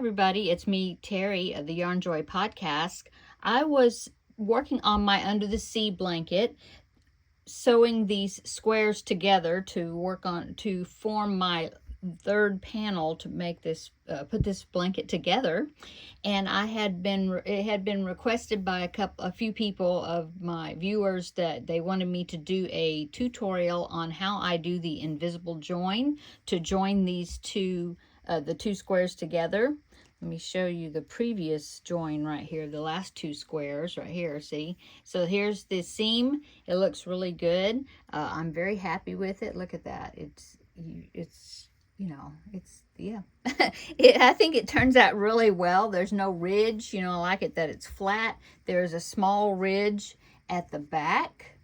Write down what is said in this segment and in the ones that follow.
everybody, it's me, Terry, of the Yarn Joy podcast. I was working on my Under the Sea blanket, sewing these squares together to form my third panel to make this put this blanket together. And it had been requested by a few people of my viewers that they wanted me to do a tutorial on how I do the invisible join to join these the two squares together. Let me show you the previous join right here, the last two squares right here, see? So here's the seam. It looks really good. I'm very happy with it. Look at that. Yeah. I think it turns out really well. There's no ridge. I like it that it's flat. There's a small ridge at the back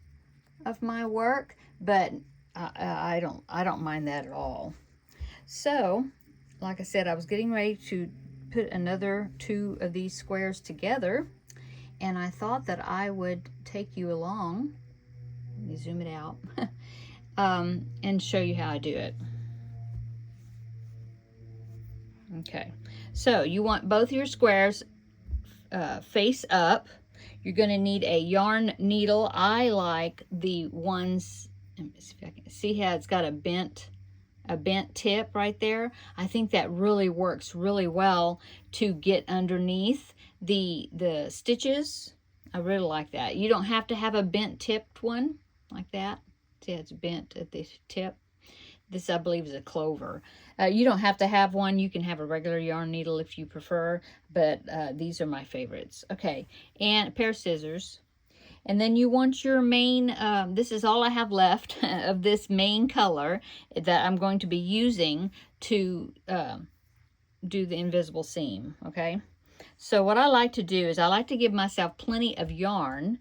of my work, but I don't mind that at all. So, like I said, I was getting ready to put another two of these squares together, and I thought that I would take you along. Let me zoom it out and show you how I do it. Okay, so you want both your squares face up. You're going to need a yarn needle. I like the ones, let me see if I can see how it's got a bent tip right there. I think that really works really well to get underneath the stitches. I really like that. You don't have to have a bent tipped one like that. See, it's bent at the tip. This, I believe, is a clover. You don't have to have one. You can have a regular yarn needle if you prefer, but these are my favorites. Okay, and a pair of scissors. And then you want your main, this is all I have left of this main color that I'm going to be using to do the invisible seam, okay? So what I like to do is I like to give myself plenty of yarn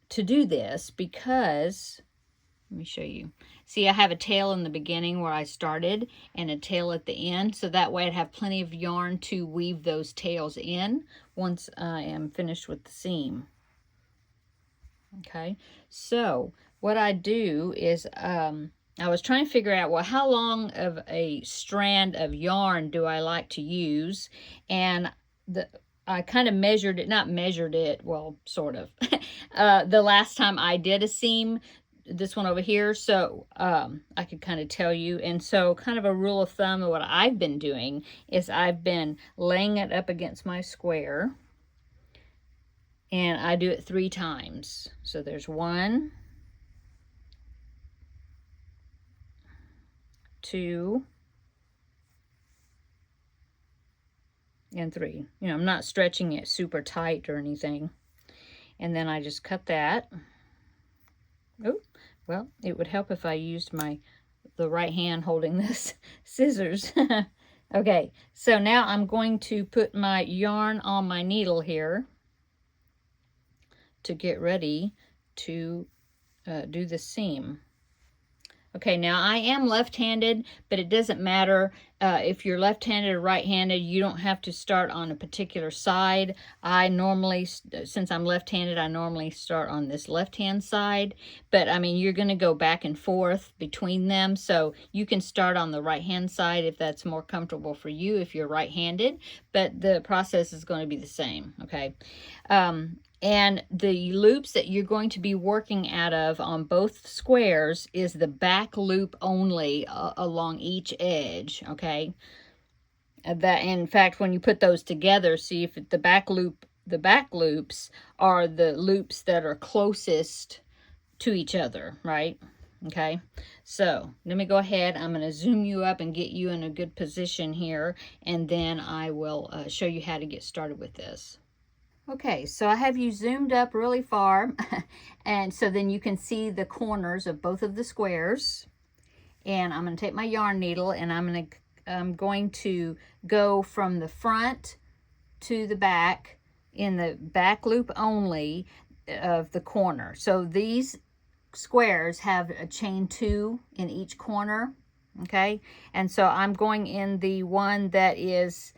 to do this because, let me show you. See, I have a tail in the beginning where I started and a tail at the end, so that way I'd have plenty of yarn to weave those tails in once I am finished with the seam. Okay, so what I do is I was trying to figure out, well, how long of a strand of yarn do I like to use? And I kind of measured it, well, sort of, the last time I did a seam, this one over here, so I could kind of tell you. And so kind of a rule of thumb of what I've been doing is I've been laying it up against my square, and I do it 3 times. So there's 1, 2, and 3. I'm not stretching it super tight or anything. And then I just cut that. Oh, well, it would help if I used the right hand holding this scissors. Okay, so now I'm going to put my yarn on my needle here to get ready to do the seam. Okay, now I am left-handed, but it doesn't matter if you're left-handed or right-handed. You don't have to start on a particular side. I normally, since I'm left-handed, I normally start on this left-hand side, but I mean, you're going to go back and forth between them, so you can start on the right-hand side if that's more comfortable for you if you're right-handed, but the process is going to be the same, okay? And the loops that you're going to be working out of on both squares is the back loop only along each edge, okay? That, in fact, when you put those together, see if the back loops are the loops that are closest to each other, right? Okay, so let me go ahead. I'm going to zoom you up and get you in a good position here, and then I will show you how to get started with this. Okay, so I have you zoomed up really far, and so then you can see the corners of both of the squares. And I'm going to take my yarn needle, and I'm going to go from the front to the back in the back loop only of the corner. So these squares have a chain 2 in each corner, okay? And so I'm going in the one that is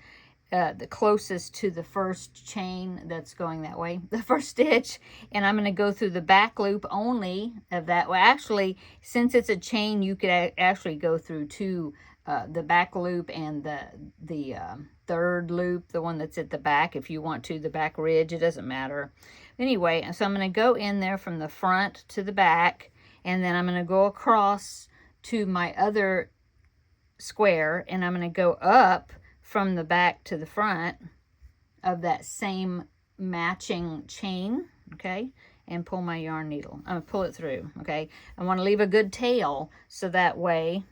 the closest to the first chain that's going that way, the first stitch, and I'm going to go through the back loop only of that. Well, actually, since it's a chain, you could actually go through 2 the back loop and the third loop, the one that's at the back, if you want to, the back ridge, it doesn't matter. Anyway, so I'm going to go in there from the front to the back, and then I'm going to go across to my other square, and I'm going to go up from the back to the front of that same matching chain, okay, and pull my yarn needle. I'm going to pull it through, okay. I want to leave a good tail, so that way,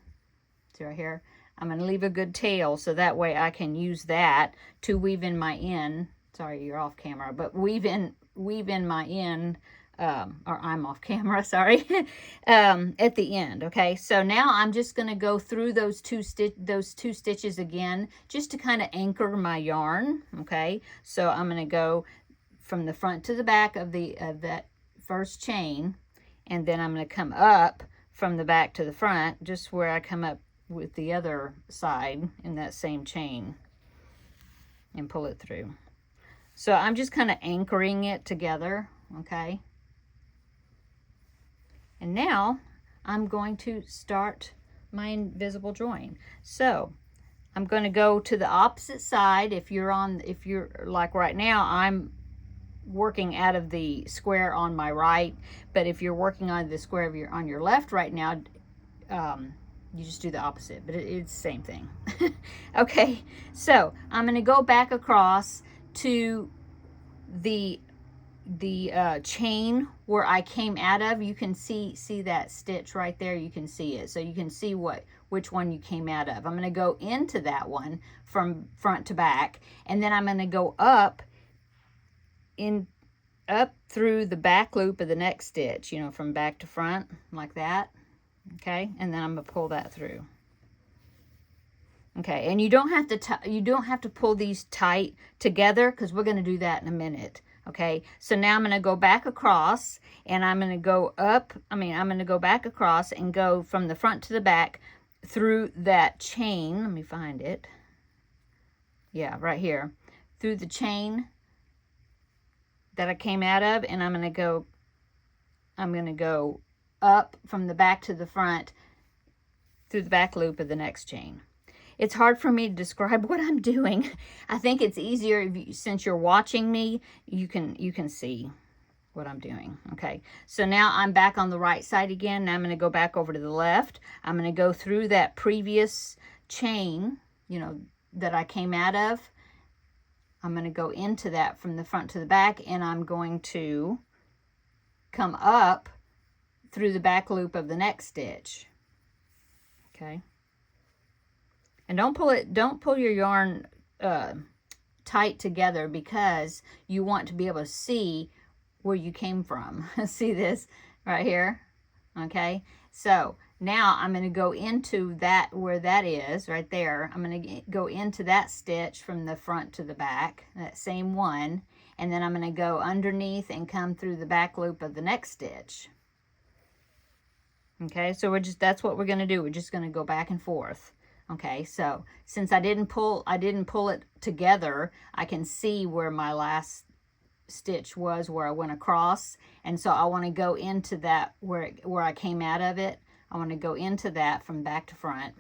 see right here, I'm going to leave a good tail so that way I can use that to weave in my end. Sorry, you're off camera, but weave in my end, or I'm off camera, sorry, at the end, okay? So now I'm just going to go through those two stitches again, just to kind of anchor my yarn, okay? So I'm going to go from the front to the back of that first chain, and then I'm going to come up from the back to the front, just where I come up with the other side in that same chain, and pull it through. So I'm just kind of anchoring it together, okay? And now I'm going to start my invisible join. So I'm going to go to the opposite side. If you're like right now, I'm working out of the square on my right, but if you're working on the square on your left right now, you just do the opposite, but it's the same thing. Okay, so I'm going to go back across to the chain where I came out of. You can see that stitch right there. You can see it, so you can see which one you came out of. I'm going to go into that one from front to back, and then I'm going to go up through the back loop of the next stitch, you know, from back to front like that. Okay, and then I'm going to pull that through. Okay, and you don't have to pull these tight together, because we're going to do that in a minute. Okay, so now I'm going to go back across, and I'm going to go up, I'm going to go back across and go from the front to the back through that chain. Let me find it. Yeah, right here. Through the chain that I came out of, and I'm going to go up from the back to the front through the back loop of the next chain. It's hard for me to describe what I'm doing. I think it's easier since you're watching me, you can see what I'm doing. Okay, so now I'm back on the right side again. Now I'm going to go back over to the left. I'm going to go through that previous chain, you know, that I came out of. I'm going to go into that from the front to the back, and I'm going to come up through the back loop of the next stitch. Okay, and don't pull your yarn tight together, because you want to be able to see where you came from. See this right here? Okay, so now I'm going to go into that, where that is right there. I'm going to go into that stitch from the front to the back, that same one, and then I'm going to go underneath and come through the back loop of the next stitch. Okay, so that's what we're going to do. We're just going to go back and forth. Okay, so since I didn't pull it together, I can see where my last stitch was, where I went across, and so I want to go into that where I came out of it. I want to go into that from back to front,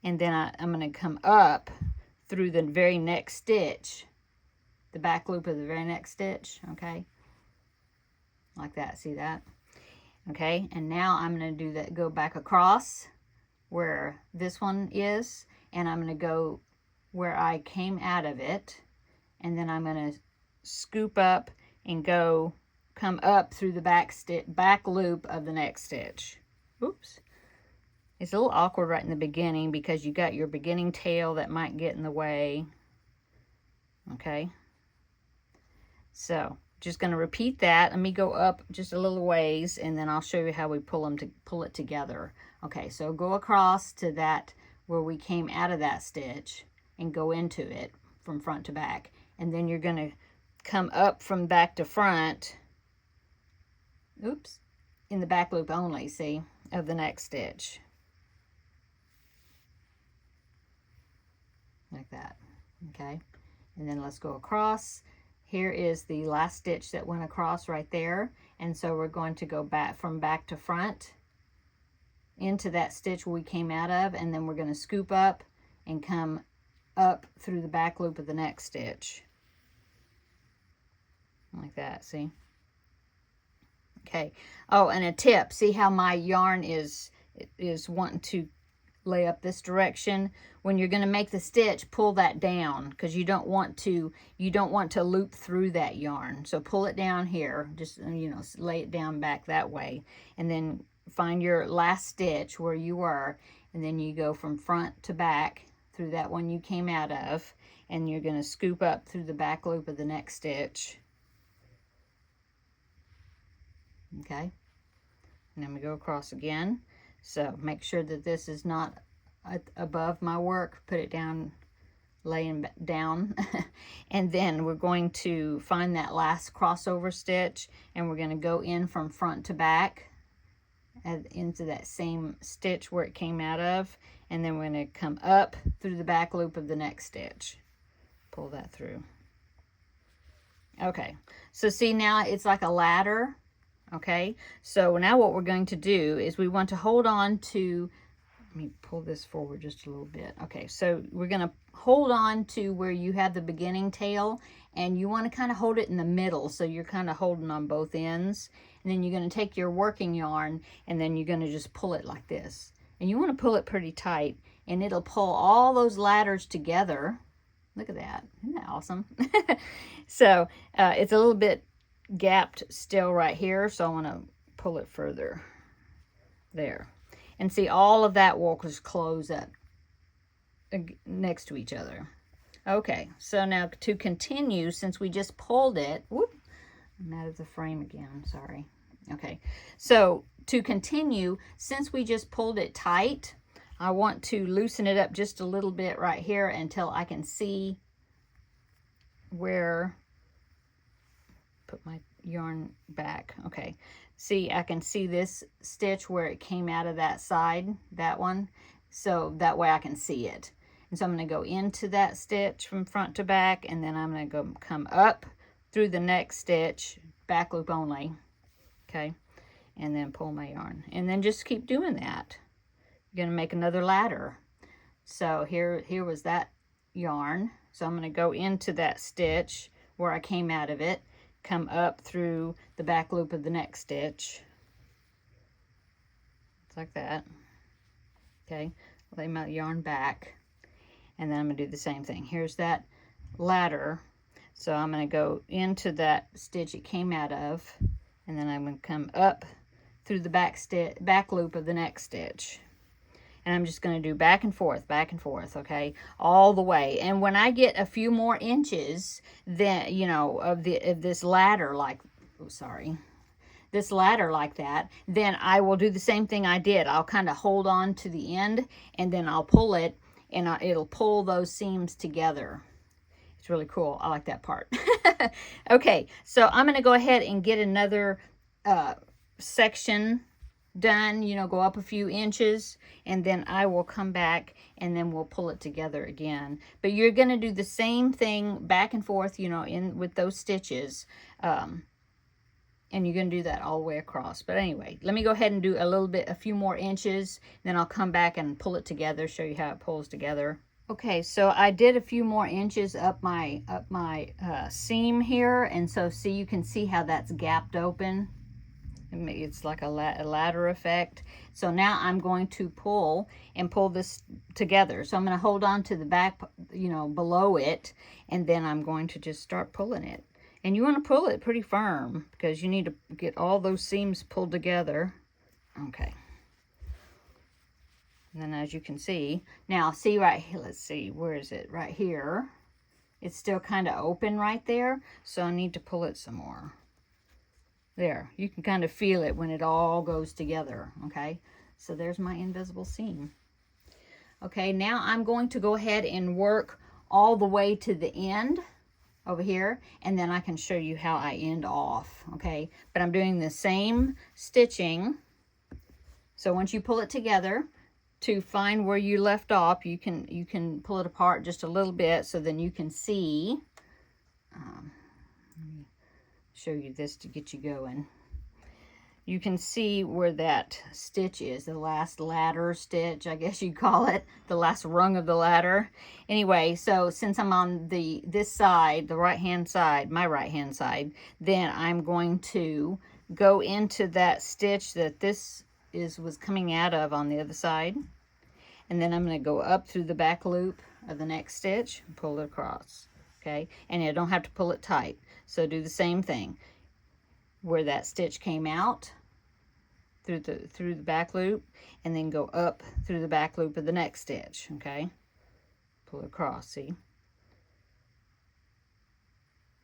and then I'm going to come up through the very next stitch, the back loop of the very next stitch. Okay, like that. See that? Okay, and now I'm going to do that, go back across where this one is, and I'm going to go where I came out of it, and then I'm going to scoop up and come up through the back loop of the next stitch. Oops. It's a little awkward right in the beginning, because you got your beginning tail that might get in the way. Okay, so just going to repeat that. Let me go up just a little ways, and then I'll show you how we pull it together. Okay, so go across to that where we came out of that stitch and go into it from front to back, and then you're going to come up from back to front, oops, in the back loop only, see, of the next stitch, like that. Okay, and then let's go across. Here is the last stitch that went across right there, and so we're going to go back from back to front into that stitch we came out of, and then we're going to scoop up and come up through the back loop of the next stitch. Like that, see? Okay. Oh, and a tip. See how my yarn is wanting to lay up this direction? When you're going to make the stitch, pull that down, because you don't want to loop through that yarn. So pull it down here, just, you know, lay it down back that way, and then find your last stitch where you were, and then you go from front to back through that one you came out of, and you're going to scoop up through the back loop of the next stitch. Okay, and then we go across again. So make sure that this is not above my work. Put it down, laying down. And then we're going to find that last crossover stitch, and we're going to go in from front to back into that same stitch where it came out of, and then we're going to come up through the back loop of the next stitch. Pull that through. Okay, so see, now it's like a ladder. Okay, so now what we're going to do is we want to hold on to, let me pull this forward just a little bit. Okay, so we're going to hold on to where you have the beginning tail, and you want to kind of hold it in the middle, so you're kind of holding on both ends. And then you're going to take your working yarn, and then you're going to just pull it like this. And you want to pull it pretty tight, and it'll pull all those ladders together. Look at that. Isn't that awesome? So it's a little bit gapped still right here, so I want to pull it further there, and see, all of that will just close up next to each other. Okay, so now to continue, since we just pulled it, whoop, I'm out of the frame again, sorry. Okay, so to continue, since we just pulled it tight, I want to loosen it up just a little bit right here until I can see where, put my yarn back. Okay, see, I can see this stitch where it came out of that side, that one, so that way I can see it. And so I'm going to go into that stitch from front to back, and then I'm going to come up through the next stitch, back loop only. Okay, and then pull my yarn, and then just keep doing that. You're going to make another ladder. So here was that yarn, so I'm going to go into that stitch where I came out of it, come up through the back loop of the next stitch. It's like that. Okay, lay my yarn back, and then I'm going to do the same thing. Here's that ladder, so I'm going to go into that stitch it came out of, and then I'm going to come up through the back loop of the next stitch. And I'm just going to do back and forth, okay, all the way. And when I get a few more inches, then, you know, of this ladder, like, oh, sorry, this ladder like that, then I will do the same thing I did. I'll kind of hold on to the end, and then I'll pull it, and it'll pull those seams together. It's really cool. I like that part. Okay, so I'm going to go ahead and get another section done, you know, go up a few inches, and then I will come back, and then we'll pull it together again. But you're going to do the same thing back and forth, you know, in with those stitches, and you're going to do that all the way across. But anyway, let me go ahead and do a few more inches, then I'll come back and pull it together, show you how it pulls together. Okay, so I did a few more inches up my seam here, and so see, you can see how that's gapped open. It's like a ladder effect. So now I'm going to pull this together. So I'm going to hold on to the back, you know, below it, and then I'm going to just start pulling it. And you want to pull it pretty firm, because you need to get all those seams pulled together. Okay. And then, as you can see, now see right here, let's see, where is it? Right here. It's still kind of open right there, so I need to pull it some more. There, you can kind of feel it when it all goes together, okay? So there's my invisible seam. Okay, now I'm going to go ahead and work all the way to the end over here, and then I can show you how I end off, okay? But I'm doing the same stitching. So once you pull it together, to find where you left off, you can pull it apart just a little bit, so then you can see. Let me show you this to get you going. you can see where that stitch is, the last ladder stitch, I guess you'd call it, the last rung of the ladder. Anyway, so since I'm on this side, the right hand side, my right hand side, then I'm going to go into that stitch that this was coming out of on the other side, and then I'm going to go up through the back loop of the next stitch and pull it across. Okay, and you don't have to pull it tight, so do the same thing where that stitch came out through the back loop, and then go up through the back loop of the next stitch. Okay, pull it across. See,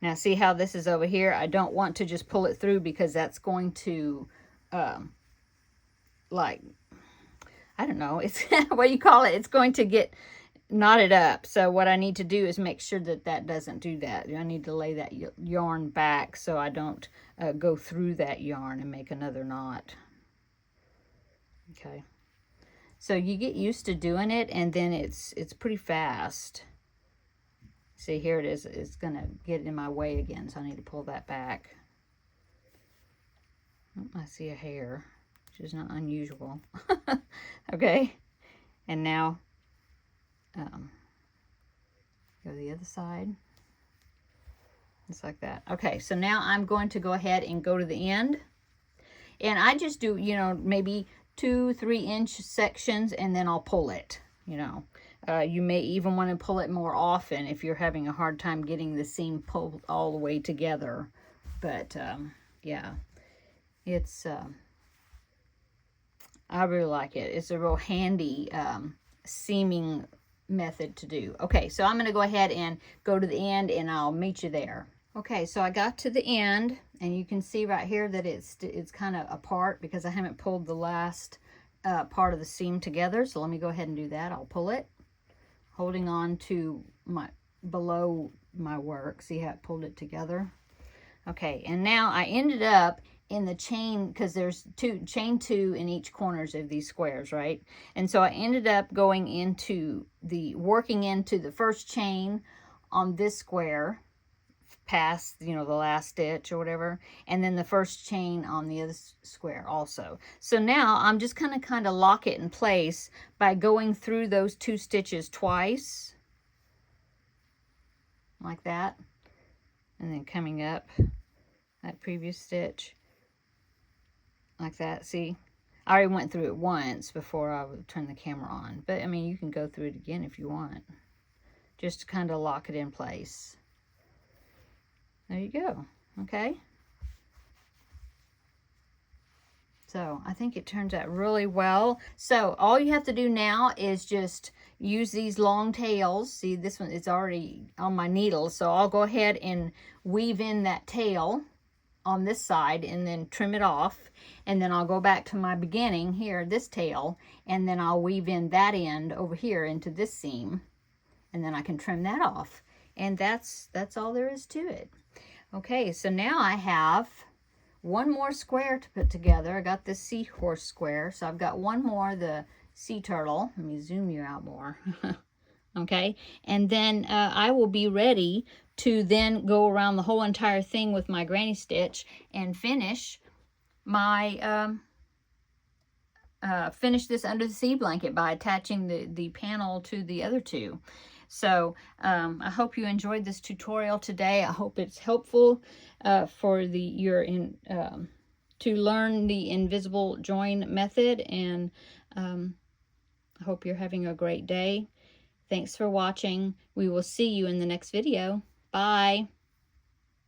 now see how this is over here. I don't want to just pull it through, because that's going to like, I don't know, it's what do you call it, it's going to get knotted up. So what I need to do is make sure that that doesn't do that. I need to lay that yarn back so I don't go through that yarn and make another knot. Okay, so you get used to doing it, and then it's pretty fast. See, here it is. It's gonna get in my way again, so I need to pull that back. Oh, I see a hair, which is not unusual. Okay, and now go to the other side, just like that. Okay, so now I'm going to go ahead and go to the end, and I just do, you know, maybe 2-3 inch sections, and then I'll pull it. You know, you may even want to pull it more often if you're having a hard time getting the seam pulled all the way together. But yeah, it's I really like it. It's a real handy seaming method to do. Okay, so I'm going to go ahead and go to the end, and I'll meet you there. Okay, so I got to the end, and you can see right here that it's kind of apart because I haven't pulled the last part of the seam together. So let me go ahead and do that. I'll pull it, holding on to below my work. See how it pulled it together? Okay, and now I ended up in the chain, because there's chain 2 in each corners of these squares, right? And so I ended up going into working into the first chain on this square, past, you know, the last stitch or whatever, and then the first chain on the other square also. So now I'm just gonna kind of lock it in place by going through those 2 stitches twice, like that, and then coming up that previous stitch like that. See, I already went through it once before I would turn the camera on, but I mean, you can go through it again if you want, just to kind of lock it in place. There you go. Okay, so I think it turns out really well. So all you have to do now is just use these long tails. See, this one is already on my needle, so I'll go ahead and weave in that tail on this side and then trim it off, and then I'll go back to my beginning here, this tail, and then I'll weave in that end over here into this seam, and then I can trim that off, and that's all there is to it. Okay, so now I have one more square to put together. I got this seahorse square, so I've got one more, the sea turtle. Let me zoom you out more. Okay, and then I will be ready to then go around the whole entire thing with my granny stitch and finish my finish this under the sea blanket by attaching the panel to the other 2. So I hope you enjoyed this tutorial today. I hope it's helpful for to learn the invisible join method, and I hope you're having a great day. Thanks for watching. We will see you in the next video. Bye.